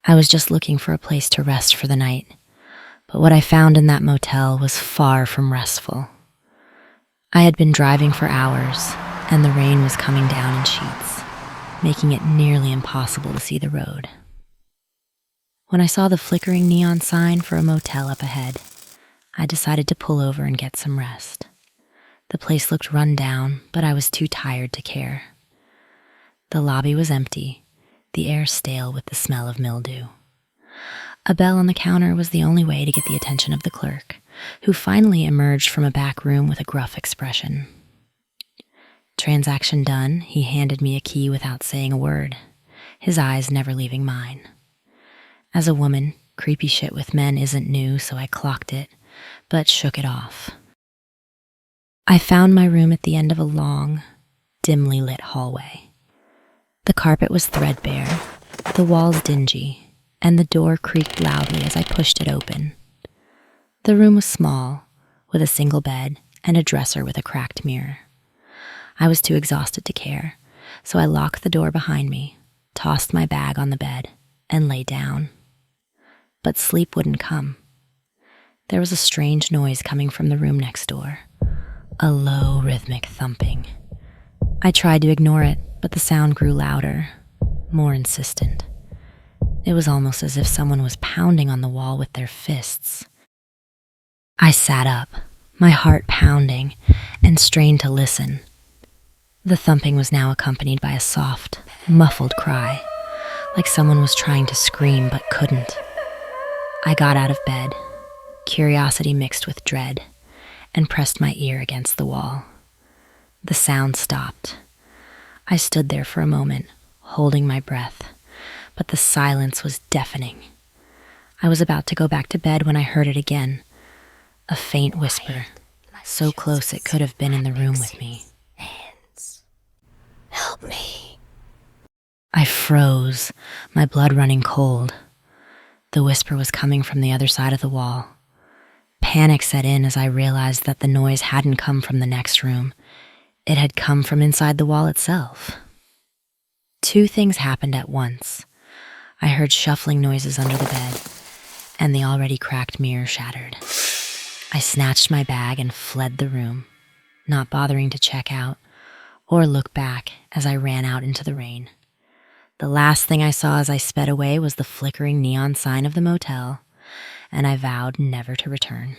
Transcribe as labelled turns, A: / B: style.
A: I was just looking for a place to rest for the night, but what I found in that motel was far from restful. I had been driving for hours, and the rain was coming down in sheets, making it nearly impossible to see the road. When I saw the flickering neon sign for a motel up ahead, I decided to pull over and get some rest. The place looked run down, but I was too tired to care. The lobby was empty, the air stale with the smell of mildew. A bell on the counter was the only way to get the attention of the clerk, who finally emerged from a back room with a gruff expression. Transaction done, he handed me a key without saying a word, his eyes never leaving mine. As a woman, creepy shit with men isn't new, so I clocked it, but shook it off. I found my room at the end of a long, dimly lit hallway. The carpet was threadbare, the walls dingy, and the door creaked loudly as I pushed it open. The room was small, with a single bed and a dresser with a cracked mirror. I was too exhausted to care, so I locked the door behind me, tossed my bag on the bed, and lay down. But sleep wouldn't come. There was a strange noise coming from the room next door, a low, rhythmic thumping. I tried to ignore it, but the sound grew louder, more insistent. It was almost as if someone was pounding on the wall with their fists. I sat up, my heart pounding, and strained to listen. The thumping was now accompanied by a soft, muffled cry, like someone was trying to scream but couldn't. I got out of bed, curiosity mixed with dread, and pressed my ear against the wall. The sound stopped. I stood there for a moment, holding my breath, but the silence was deafening. I was about to go back to bed when I heard it again, a faint whisper, so close it could have been in the room with me.
B: Hands. Help me.
A: I froze, my blood running cold. The whisper was coming from the other side of the wall. Panic set in as I realized that the noise hadn't come from the next room. It had come from inside the wall itself. Two things happened at once. I heard shuffling noises under the bed, and the already cracked mirror shattered. I snatched my bag and fled the room, not bothering to check out or look back as I ran out into the rain. The last thing I saw as I sped away was the flickering neon sign of the motel, and I vowed never to return.